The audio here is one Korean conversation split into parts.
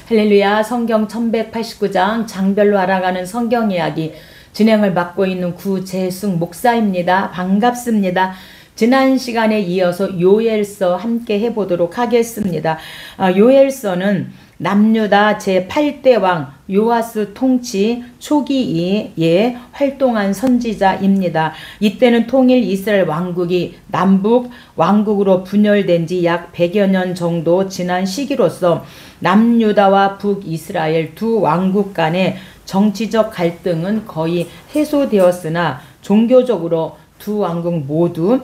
할렐루야. 성경 1189장 장별로 알아가는 성경 이야기 진행을 맡고 있는 구재숙 목사입니다. 반갑습니다. 지난 시간에 이어서 요엘서 함께 해보도록 하겠습니다. 요엘서는 남유다 제8대 왕 요아스 통치 초기에 활동한 선지자입니다. 이때는 통일 이스라엘 왕국이 남북 왕국으로 분열된 지 약 100여 년 정도 지난 시기로서 남유다와 북이스라엘 두 왕국 간의 정치적 갈등은 거의 해소되었으나 종교적으로 두 왕국 모두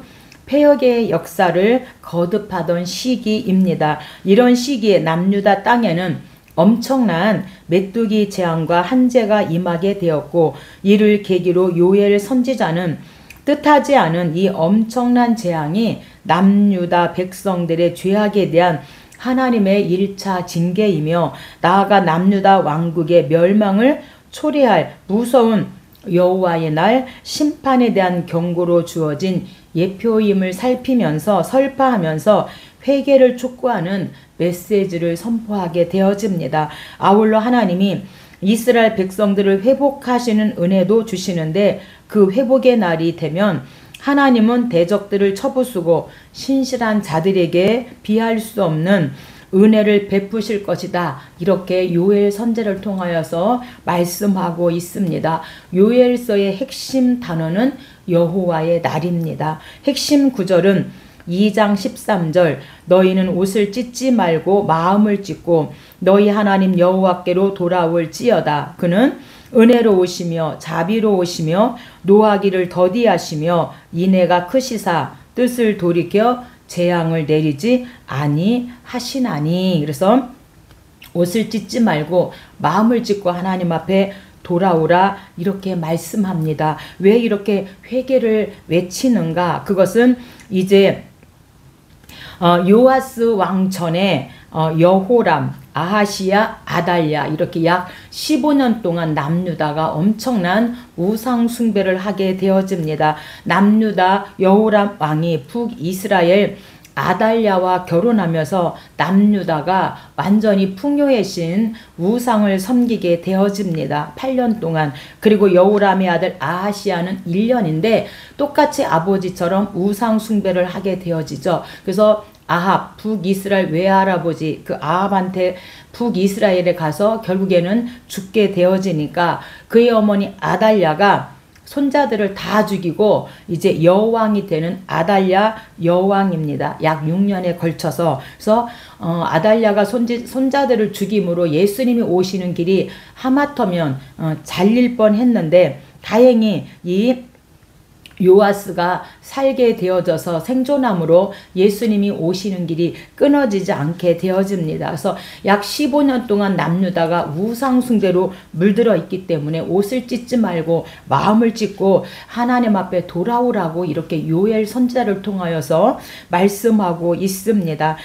폐역의 역사를 거듭하던 시기입니다. 이런 시기에 남유다 땅에는 엄청난 메뚜기 재앙과 한재가 임하게 되었고, 이를 계기로 요엘 선지자는 뜻하지 않은 이 엄청난 재앙이 남유다 백성들의 죄악에 대한 하나님의 1차 징계이며 나아가 남유다 왕국의 멸망을 초래할 무서운 여호와의 날 심판에 대한 경고로 주어진 예표임을 살피면서 설파하면서 회개를 촉구하는 메시지를 선포하게 되어집니다. 아울러 하나님이 이스라엘 백성들을 회복하시는 은혜도 주시는데, 그 회복의 날이 되면 하나님은 대적들을 쳐부수고 신실한 자들에게 비할 수 없는 은혜를 베푸실 것이다. 이렇게 요엘 선지를 통하여서 말씀하고 있습니다. 요엘서의 핵심 단어는 여호와의 날입니다. 핵심 구절은 2장 13절 너희는 옷을 찢지 말고 마음을 찢고 너희 하나님 여호와께로 돌아올지어다. 그는 은혜로우시며 자비로우시며 노하기를 더디하시며 인애가 크시사 뜻을 돌이켜 재앙을 내리지 아니하시나니. 그래서 옷을 찢지 말고 마음을 찢고 하나님 앞에 돌아오라 이렇게 말씀합니다. 왜 이렇게 회개를 외치는가? 그것은 이제 요아스 왕 전에 여호람, 아하시야, 아달랴 이렇게 약 15년 동안 남유다가 엄청난 우상 숭배를 하게 되어집니다. 남유다 여호람 왕이 북이스라엘 아달랴와 결혼하면서 남유다가 완전히 풍요해진 우상을 섬기게 되어집니다. 8년 동안. 그리고 여호람의 아들 아하시야는 1년인데 똑같이 아버지처럼 우상 숭배를 하게 되어지죠. 그래서 아합 북이스라엘 외할아버지 그 아합한테 북이스라엘에 가서 결국에는 죽게 되어지니까 그의 어머니 아달랴가 손자들을 다 죽이고 이제 여왕이 되는 아달랴 여왕입니다. 약 6년에 걸쳐서. 그래서 아달랴가 손자들을 죽임으로 예수님이 오시는 길이 하마터면 잘릴 뻔했는데 다행히 이 요아스가 살게 되어져서 생존함으로 예수님이 오시는 길이 끊어지지 않게 되어집니다. 그래서 약 15년 동안 남유다가 우상 숭배로 물들어 있기 때문에 옷을 찢지 말고 마음을 찢고 하나님 앞에 돌아오라고 이렇게 요엘 선지자를 통하여서 말씀하고 있습니다.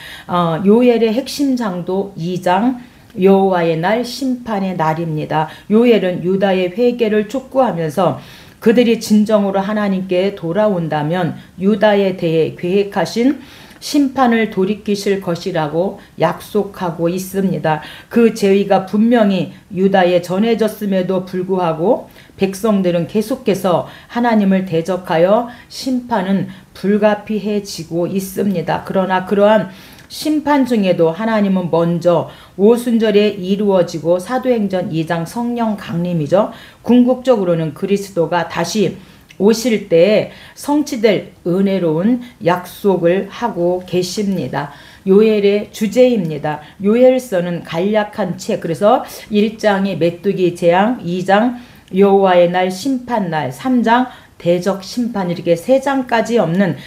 요엘의 핵심 장도 2장 여호와의 날 심판의 날입니다. 요엘은 유다의 회개를 촉구하면서 그들이 진정으로 하나님께 돌아온다면 유다에 대해 계획하신 심판을 돌이키실 것이라고 약속하고 있습니다. 그 제의가 분명히 유다에 전해졌음에도 불구하고 백성들은 계속해서 하나님을 대적하여 심판은 불가피해지고 있습니다. 그러나 그러한 심판 중에도 하나님은 먼저 오순절에 이루어지고 사도행전 2장 성령 강림이죠. 궁극적으로는 그리스도가 다시 오실 때 성취될 은혜로운 약속을 하고 계십니다. 요엘의 주제입니다. 요엘서는 간략한 책, 그래서 1장이 메뚜기 재앙, 2장 여호와의 날 심판날, 3장 대적 심판 이렇게 3장까지 없는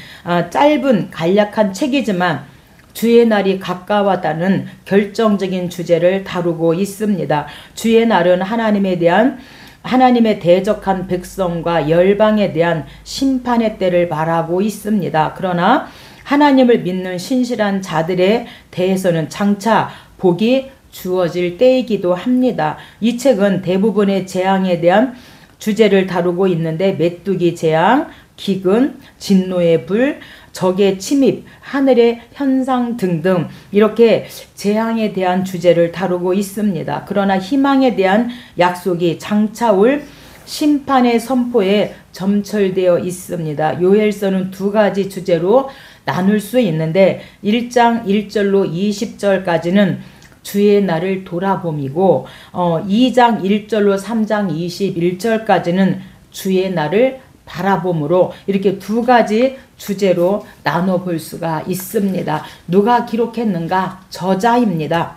짧은 간략한 책이지만 주의 날이 가까웠다는 결정적인 주제를 다루고 있습니다. 주의 날은 하나님의 대적한 백성과 열방에 대한 심판의 때를 말하고 있습니다. 그러나 하나님을 믿는 신실한 자들에 대해서는 장차 복이 주어질 때이기도 합니다. 이 책은 대부분의 재앙에 대한 주제를 다루고 있는데 메뚜기 재앙, 기근, 진노의 불, 적의 침입, 하늘의 현상 등등 이렇게 재앙에 대한 주제를 다루고 있습니다. 그러나 희망에 대한 약속이 장차 올 심판의 선포에 점철되어 있습니다. 요엘서는 두 가지 주제로 나눌 수 있는데 1장 1절로 20절까지는 주의 날을 돌아봄이고 2장 1절로 3장 21절까지는 주의 날을 바라봄으로 이렇게 두 가지 주제로 나눠볼 수가 있습니다. 누가 기록했는가? 저자입니다.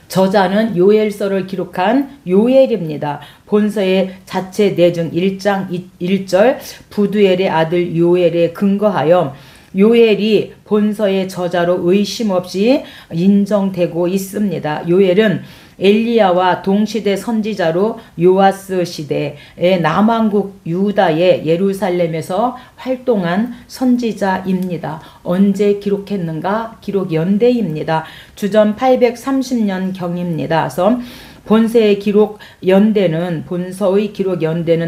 저자는 요엘서를 기록한 요엘입니다. 본서의 자체 내중 1장 1절 부두엘의 아들 요엘에 근거하여 요엘이 본서의 저자로 의심 없이 인정되고 있습니다. 요엘은 엘리야와 동시대 선지자로 요아스 시대의 남왕국 유다의 예루살렘에서 활동한 선지자입니다. 언제 기록했는가? 기록 연대입니다. 주전 830년 경입니다. 그래서 본서의 기록 연대는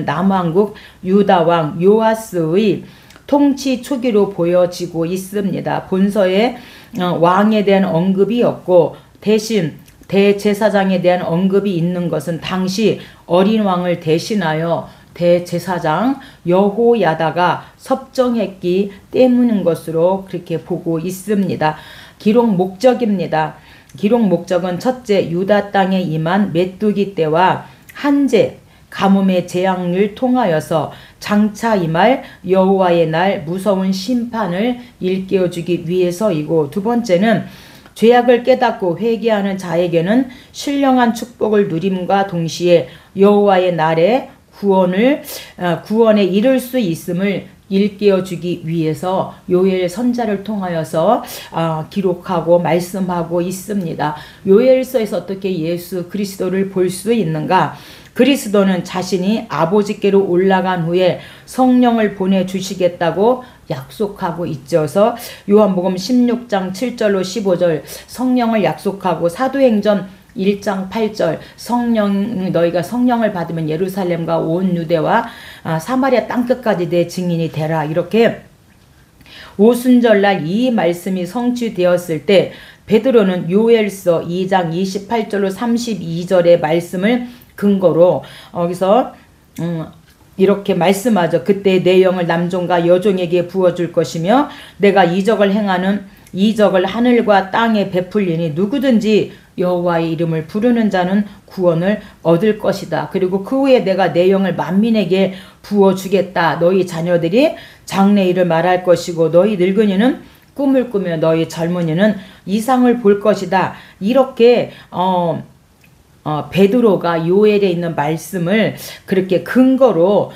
남왕국 유다왕 요아스의 통치 초기로 보여지고 있습니다. 본서에 왕에 대한 언급이 없고 대신 대제사장에 대한 언급이 있는 것은 당시 어린 왕을 대신하여 대제사장 여호야다가 섭정했기 때문인 것으로 그렇게 보고 있습니다. 기록 목적입니다. 기록 목적은 첫째, 유다 땅에 임한 메뚜기 떼와 한제 가뭄의 재앙을 통하여서 장차 임할 여호와의 날 무서운 심판을 일깨워주기 위해서이고, 두 번째는 죄악을 깨닫고 회개하는 자에게는 신령한 축복을 누림과 동시에 여호와의 날에 구원에 이를 수 있음을 일깨워주기 위해서 요엘 선자를 통하여서 기록하고 말씀하고 있습니다. 요엘서에서 어떻게 예수 그리스도를 볼 수 있는가? 그리스도는 자신이 아버지께로 올라간 후에 성령을 보내주시겠다고 약속하고 있어서 요한복음 16장 7절로 15절 성령을 약속하고, 사도행전 1장 8절 너희가 성령을 받으면 예루살렘과 온 유대와 사마리아 땅끝까지 내 증인이 되라, 이렇게 오순절날 이 말씀이 성취되었을 때 베드로는 요엘서 2장 28절로 32절의 말씀을 근거로 여기서 이렇게 말씀하죠. 그때 내 영을 남종과 여종에게 부어줄 것이며 내가 이적을 행하는 이적을 하늘과 땅에 베풀리니 누구든지 여호와의 이름을 부르는 자는 구원을 얻을 것이다. 그리고 그 후에 내가 내 영을 만민에게 부어주겠다. 너희 자녀들이 장래일을 말할 것이고 너희 늙은이는 꿈을 꾸며 너희 젊은이는 이상을 볼 것이다. 이렇게 베드로가 요엘에 있는 말씀을 그렇게 근거로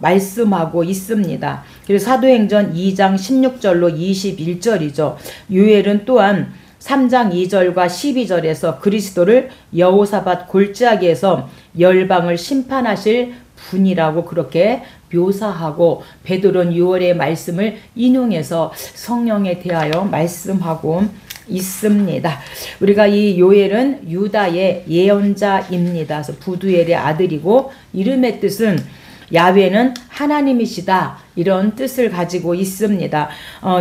말씀하고 있습니다. 그리고 사도행전 2장 16절로 21절이죠. 요엘은 또한 3장 2절과 12절에서 그리스도를 여호사밧 골짜기에서 열방을 심판하실 분이라고 그렇게 묘사하고, 베드로는 요엘의 말씀을 인용해서 성령에 대하여 말씀하고 있습니다. 우리가 이 요엘은 유다의 예언자입니다. 그래서 부두엘의 아들이고, 이름의 뜻은 야훼는 하나님이시다, 이런 뜻을 가지고 있습니다.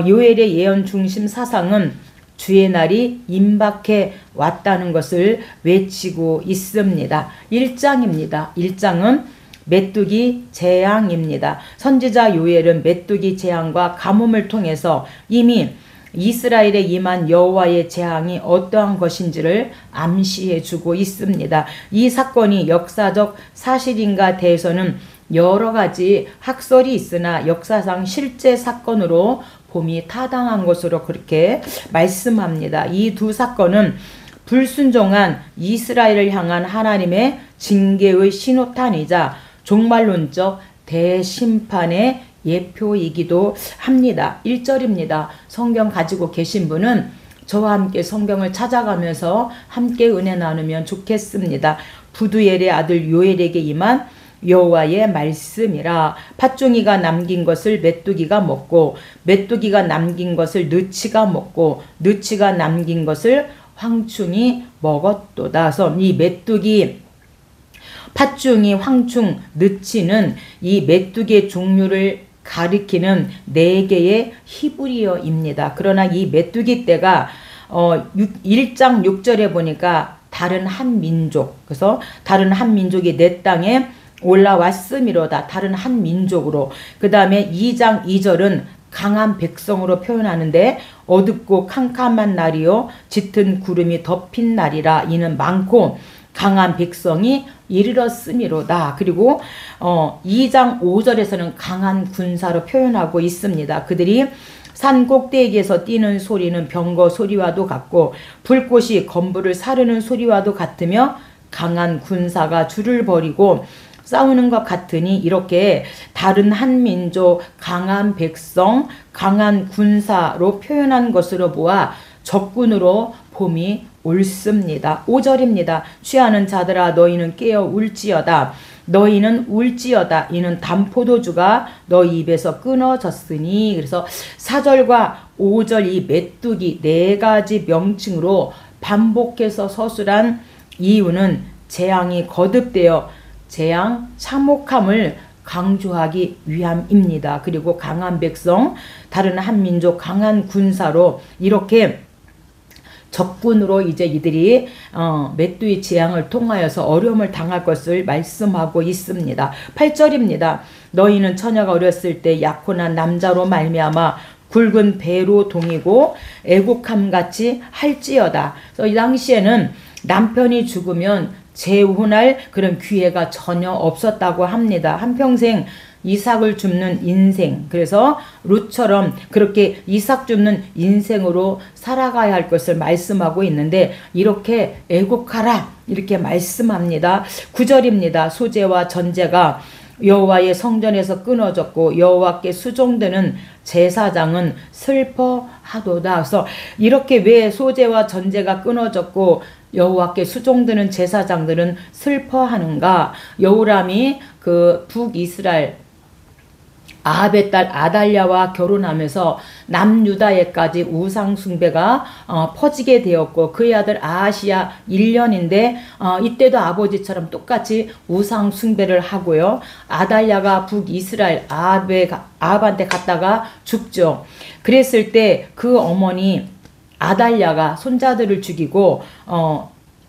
요엘의 예언 중심 사상은 주의 날이 임박해 왔다는 것을 외치고 있습니다. 1장입니다. 1장은 메뚜기 재앙입니다. 선지자 요엘은 메뚜기 재앙과 가뭄을 통해서 이미 이스라엘에 임한 여호와의 재앙이 어떠한 것인지를 암시해 주고 있습니다. 이 사건이 역사적 사실인가 대해서는 여러 가지 학설이 있으나 역사상 실제 사건으로 봄이 타당한 것으로 그렇게 말씀합니다. 이 두 사건은 불순종한 이스라엘을 향한 하나님의 징계의 신호탄이자 종말론적 대심판의 예표이기도 합니다. 1절입니다. 성경 가지고 계신 분은 저와 함께 성경을 찾아가면서 함께 은혜 나누면 좋겠습니다. 부두엘의 아들 요엘에게 임한 여호와의 말씀이라. 팥종이가 남긴 것을 메뚜기가 먹고 메뚜기가 남긴 것을 느치가 먹고 느치가 남긴 것을 황충이 먹었도다. 그래서 이 메뚜기, 팥종이, 황충, 느치는 이 메뚜기의 종류를 가리키는 4개의 히브리어입니다. 그러나 이 메뚜기 떼가 1장 6절에 보니까 다른 한 민족, 그래서 다른 한 민족이 내 땅에 올라왔음이로다. 다른 한 민족으로. 그 다음에 2장 2절은 강한 백성으로 표현하는데 어둡고 캄캄한 날이요 짙은 구름이 덮인 날이라. 이는 많고 강한 백성이 이르렀음이로다. 그리고 2장 5절에서는 강한 군사로 표현하고 있습니다. 그들이 산 꼭대기에서 뛰는 소리는 병거 소리와도 같고 불꽃이 건물을 사르는 소리와도 같으며 강한 군사가 줄을 벌이고 싸우는 것 같으니 이렇게 다른 한 민족, 강한 백성, 강한 군사로 표현한 것으로 보아 적군으로 봄이 옳습니다. 5절입니다. 취하는 자들아 너희는 깨어 울지어다. 너희는 울지어다. 이는 담포도주가 너희 입에서 끊어졌으니. 그래서 4절과 5절 이 메뚜기 4가지 명칭으로 반복해서 서술한 이유는 재앙이 거듭되어 재앙 참혹함을 강조하기 위함입니다. 그리고 강한 백성, 다른 한 민족, 강한 군사로 이렇게 적군으로 이제 이들이 메뚜기 재앙을 통하여서 어려움을 당할 것을 말씀하고 있습니다. 8절입니다. 너희는 처녀가 어렸을 때 약혼한 남자로 말미암아 굵은 배로 동이고 애국함같이 할지어다. 그래서 이 당시에는 남편이 죽으면 재혼할 그런 기회가 전혀 없었다고 합니다. 한평생 이삭을 줍는 인생, 그래서 룻처럼 그렇게 이삭 줍는 인생으로 살아가야 할 것을 말씀하고 있는데 이렇게 애국하라 이렇게 말씀합니다. 9절입니다. 소재와 전제가 여호와의 성전에서 끊어졌고 여호와께 수종되는 제사장은 슬퍼하도다. 그래서 이렇게 왜 소재와 전제가 끊어졌고 여호와께 수종드는 제사장들은 슬퍼하는가? 여호람이 그 북이스라엘 아합의 딸 아달랴와 결혼하면서 남유다에까지 우상 숭배가 퍼지게 되었고 그의 아들 아하시야 1년인데 이때도 아버지처럼 똑같이 우상 숭배를 하고요. 아달랴가 북이스라엘 아합한테 갔다가 죽죠. 그랬을 때 그 어머니 아달랴가 손자들을 죽이고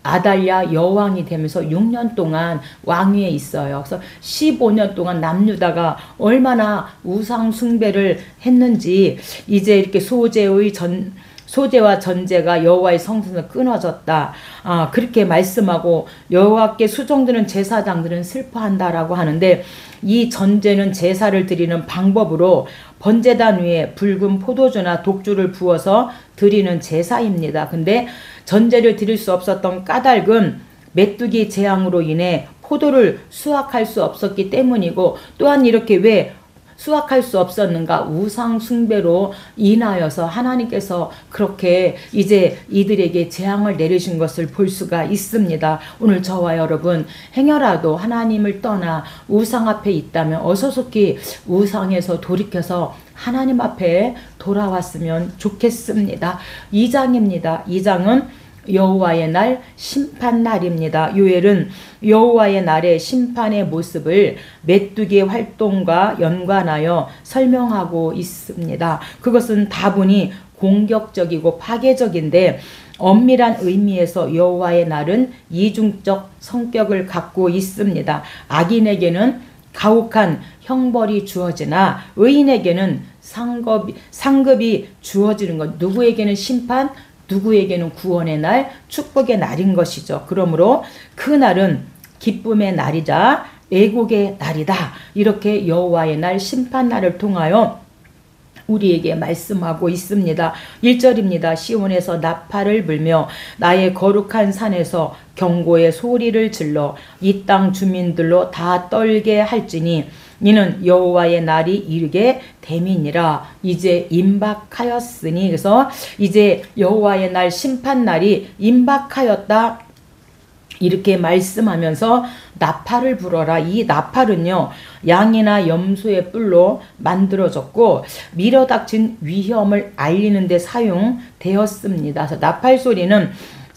아달랴 여왕이 되면서 6년 동안 왕위에 있어요. 그래서 15년 동안 남유다가 얼마나 우상 숭배를 했는지 이제 이렇게 소재와 전제가 여호와의 성전에서 끊어졌다. 그렇게 말씀하고 여호와께 수종드는 제사장들은 슬퍼한다라고 하는데 이 전제는 제사를 드리는 방법으로 번제단 위에 붉은 포도주나 독주를 부어서 드리는 제사입니다. 근데 전제를 드릴 수 없었던 까닭은 메뚜기 재앙으로 인해 포도를 수확할 수 없었기 때문이고 또한 이렇게 왜 수확할 수 없었는가? 우상 숭배로 인하여서 하나님께서 그렇게 이제 이들에게 재앙을 내리신 것을 볼 수가 있습니다. 오늘 저와 여러분 행여라도 하나님을 떠나 우상 앞에 있다면 어서속히 우상에서 돌이켜서 하나님 앞에 돌아왔으면 좋겠습니다. 2장입니다. 2장은 여호와의 날 심판날입니다. 요엘은 여호와의 날의 심판의 모습을 메뚜기의 활동과 연관하여 설명하고 있습니다. 그것은 다분히 공격적이고 파괴적인데 엄밀한 의미에서 여호와의 날은 이중적 성격을 갖고 있습니다. 악인에게는 가혹한 형벌이 주어지나 의인에게는 상급이 주어지는 것, 누구에게는 심판, 누구에게는 구원의 날, 축복의 날인 것이죠. 그러므로 그 날은 기쁨의 날이자 애국의 날이다. 이렇게 여호와의 날 심판날을 통하여 우리에게 말씀하고 있습니다. 1절입니다. 시온에서 나팔을 불며 나의 거룩한 산에서 경고의 소리를 질러 이 땅 주민들로 다 떨게 할지니 이는 여호와의 날이 이르게 됨이니라. 이제 임박하였으니, 그래서 이제 여호와의 날 심판날이 임박하였다 이렇게 말씀하면서 나팔을 불어라. 이 나팔은요 양이나 염소의 뿔로 만들어졌고 밀어닥친 위험을 알리는 데 사용되었습니다. 그래서 나팔 소리는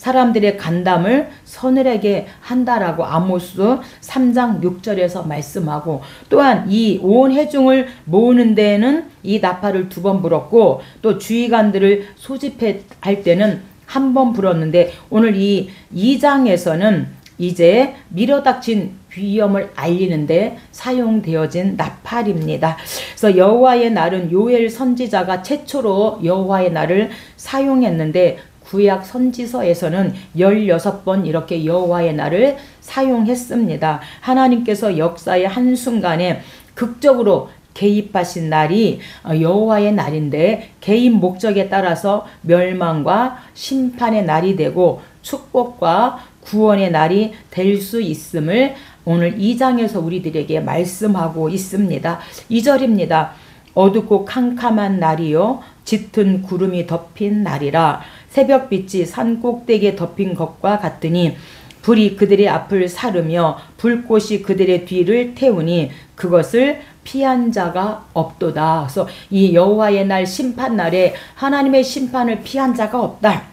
사람들의 간담을 서늘하게 한다라고 아모스 3장 6절에서 말씀하고, 또한 이 온 회중을 모으는 데에는 이 나팔을 2번 불었고, 또 주의관들을 소집할 때는 1번 불었는데, 오늘 이 2장에서는 이제 밀어닥친 위험을 알리는데 사용되어진 나팔입니다. 그래서 여호와의 날은 요엘 선지자가 최초로 여호와의 날을 사용했는데, 구약 선지서에서는 16번 이렇게 여호와의 날을 사용했습니다. 하나님께서 역사의 한순간에 극적으로 개입하신 날이 여호와의 날인데, 개입 목적에 따라서 멸망과 심판의 날이 되고 축복과 구원의 날이 될 수 있음을 오늘 2장에서 우리들에게 말씀하고 있습니다. 2절입니다. 어둡고 캄캄한 날이요 짙은 구름이 덮인 날이라. 새벽빛이 산 꼭대기에 덮인 것과 같으니 불이 그들의 앞을 사르며 불꽃이 그들의 뒤를 태우니 그것을 피한 자가 없도다. 그래서 이 여호와의 날 심판날에 하나님의 심판을 피한 자가 없다.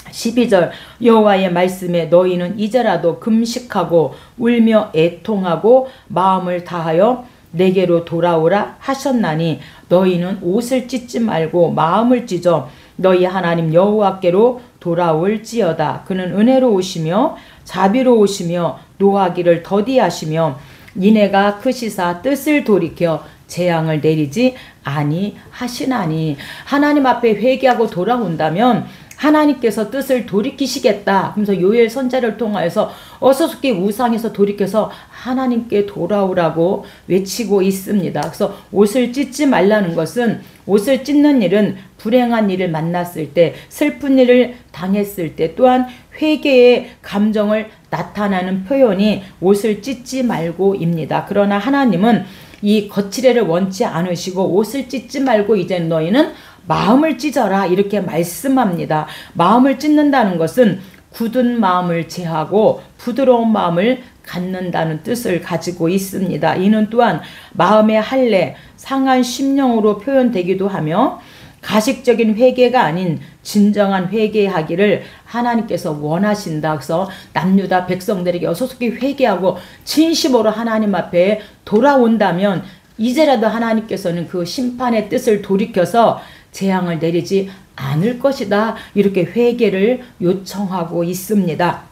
12절 여호와의 말씀에 너희는 이제라도 금식하고 울며 애통하고 마음을 다하여 내게로 돌아오라 하셨나니 너희는 옷을 찢지 말고 마음을 찢어 너희 하나님 여호와께로 돌아올지어다. 그는 은혜로우시며 자비로우시며 노하기를 더디하시며 이내가 크시사 뜻을 돌이켜 재앙을 내리지 아니하시나니. 하나님 앞에 회개하고 돌아온다면 하나님께서 뜻을 돌이키시겠다. 그래서 요엘 선지자를 통하여서 어서속히 우상에서 돌이켜서 하나님께 돌아오라고 외치고 있습니다. 그래서 옷을 찢지 말라는 것은, 옷을 찢는 일은 불행한 일을 만났을 때, 슬픈 일을 당했을 때, 또한 회개의 감정을 나타나는 표현이 옷을 찢지 말고입니다. 그러나 하나님은 이 거칠애를 원치 않으시고 옷을 찢지 말고 이제 너희는 마음을 찢어라 이렇게 말씀합니다. 마음을 찢는다는 것은 굳은 마음을 제하고 부드러운 마음을 갖는다는 뜻을 가지고 있습니다. 이는 또한 마음의 할례, 상한 심령으로 표현되기도 하며 가식적인 회개가 아닌 진정한 회개하기를 하나님께서 원하신다. 그래서 남유다 백성들에게 어서속히 회개하고 진심으로 하나님 앞에 돌아온다면 이제라도 하나님께서는 그 심판의 뜻을 돌이켜서 재앙을 내리지 않을 것이다. 이렇게 회개를 요청하고 있습니다.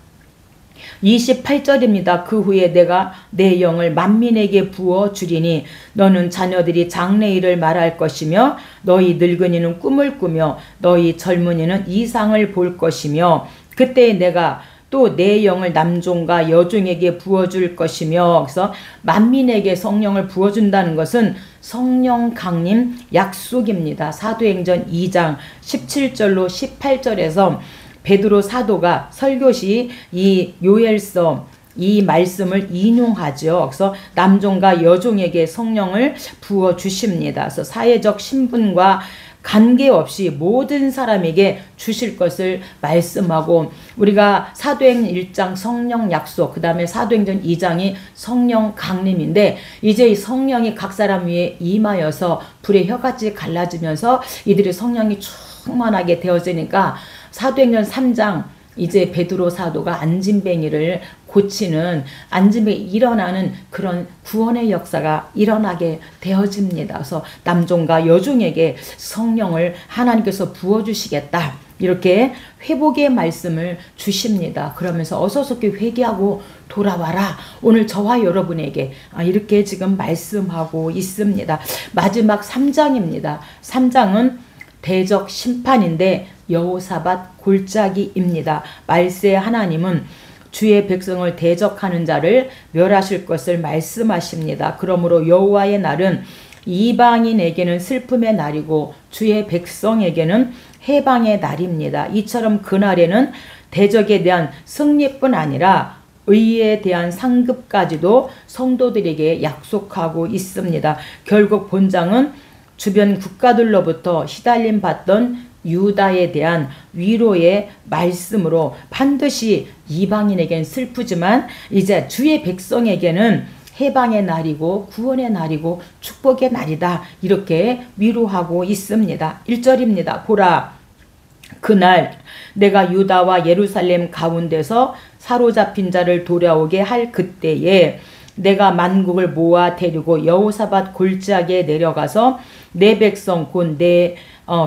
28절입니다. 그 후에 내가 내 영을 만민에게 부어 주리니 너는 자녀들이 장래일을 말할 것이며 너희 늙은이는 꿈을 꾸며 너희 젊은이는 이상을 볼 것이며 그때 내가 또 내 영을 남종과 여종에게 부어줄 것이며. 그래서 만민에게 성령을 부어준다는 것은 성령 강림 약속입니다. 사도행전 2장 17절로 18절에서 베드로 사도가 설교시 이 요엘서 이 말씀을 인용하죠. 그래서 남종과 여종에게 성령을 부어주십니다. 그래서 사회적 신분과 관계없이 모든 사람에게 주실 것을 말씀하고, 우리가 사도행전 1장 성령 약속, 그 다음에 사도행전 2장이 성령 강림인데, 이제 이 성령이 각 사람 위에 임하여서 불의 혀같이 갈라지면서 이들의 성령이 충만하게 되어지니까 사도행전 3장 이제 베드로 사도가 안진뱅이를 고치는, 안진뱅이 일어나는 그런 구원의 역사가 일어나게 되어집니다. 그래서 남종과 여종에게 성령을 하나님께서 부어주시겠다. 이렇게 회복의 말씀을 주십니다. 그러면서 어서속히 회개하고 돌아와라. 오늘 저와 여러분에게 이렇게 지금 말씀하고 있습니다. 마지막 3장입니다. 3장은 대적 심판인데 여호사밧 골짜기입니다. 말세 하나님은 주의 백성을 대적하는 자를 멸하실 것을 말씀하십니다. 그러므로 여호와의 날은 이방인에게는 슬픔의 날이고 주의 백성에게는 해방의 날입니다. 이처럼 그날에는 대적에 대한 승리뿐 아니라 의에 대한 상급까지도 성도들에게 약속하고 있습니다. 결국 본장은 주변 국가들로부터 시달림 받던 유다에 대한 위로의 말씀으로 반드시 이방인에겐 슬프지만 이제 주의 백성에게는 해방의 날이고 구원의 날이고 축복의 날이다. 이렇게 위로하고 있습니다. 1절입니다. 보라, 그날 내가 유다와 예루살렘 가운데서 사로잡힌 자를 돌아오게 할 그때에 내가 만국을 모아 데리고 여호사밧 골짜기에 내려가서 내 백성 곧 내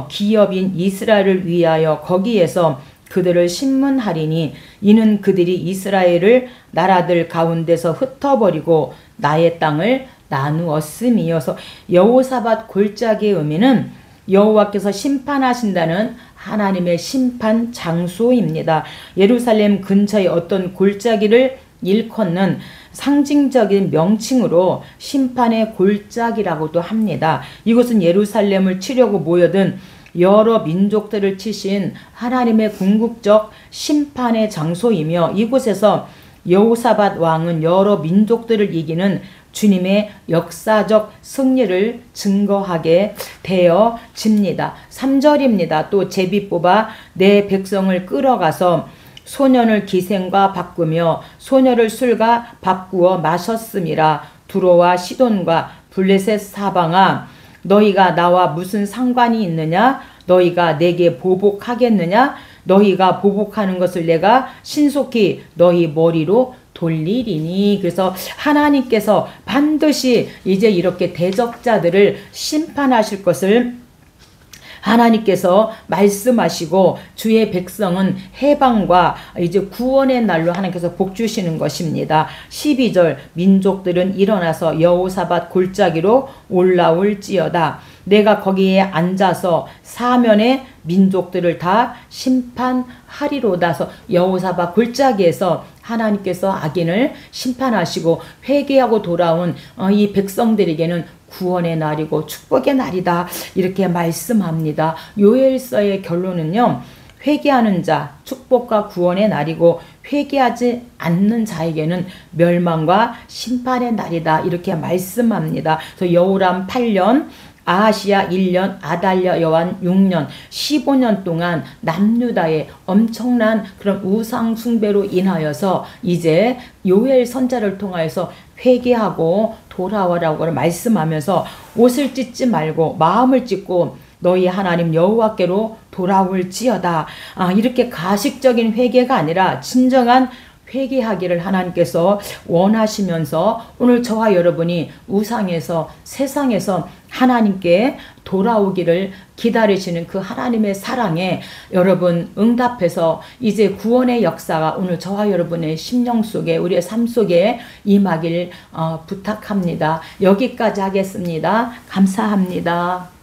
기업인 이스라엘을 위하여 거기에서 그들을 심문하리니 이는 그들이 이스라엘을 나라들 가운데서 흩어버리고 나의 땅을 나누었음이어서 여호사밧 골짜기의 의미는 여호와께서 심판하신다는 하나님의 심판 장소입니다. 예루살렘 근처의 어떤 골짜기를 일컫는 상징적인 명칭으로 심판의 골짜기라고도 합니다. 이곳은 예루살렘을 치려고 모여든 여러 민족들을 치신 하나님의 궁극적 심판의 장소이며 이곳에서 여호사밧 왕은 여러 민족들을 이기는 주님의 역사적 승리를 증거하게 되어집니다. 3절입니다. 또 제비 뽑아 내 백성을 끌어가서 소년을 기생과 바꾸며 소녀를 술과 바꾸어 마셨음이라. 두로와 시돈과 블레셋 사방아 너희가 나와 무슨 상관이 있느냐? 너희가 내게 보복하겠느냐? 너희가 보복하는 것을 내가 신속히 너희 머리로 돌리리니. 그래서 하나님께서 반드시 이제 이렇게 대적자들을 심판하실 것을 하나님께서 말씀하시고 주의 백성은 해방과 이제 구원의 날로 하나님께서 복 주시는 것입니다. 12절 민족들은 일어나서 여호사밧 골짜기로 올라올지어다. 내가 거기에 앉아서 사면의 민족들을 다 심판하리로다서 여호사밧 골짜기에서 하나님께서 악인을 심판하시고 회개하고 돌아온 이 백성들에게는 구원의 날이고 축복의 날이다 이렇게 말씀합니다. 요엘서의 결론은요. 회개하는 자 축복과 구원의 날이고 회개하지 않는 자에게는 멸망과 심판의 날이다 이렇게 말씀합니다. 그래서 여호람 8년 아하시야 1년, 아달랴 여왕 6년, 15년 동안 남유다의 엄청난 그런 우상 숭배로 인하여서 이제 요엘 선자를 통하여서 회개하고 돌아와라고 말씀하면서 옷을 찢지 말고 마음을 찢고 너희 하나님 여호와께로 돌아올지어다. 이렇게 가식적인 회개가 아니라 진정한 회개하기를 하나님께서 원하시면서 오늘 저와 여러분이 우상에서 세상에서 하나님께 돌아오기를 기다리시는 그 하나님의 사랑에 여러분 응답해서 이제 구원의 역사가 오늘 저와 여러분의 심령 속에 우리의 삶 속에 임하길 부탁합니다. 여기까지 하겠습니다. 감사합니다.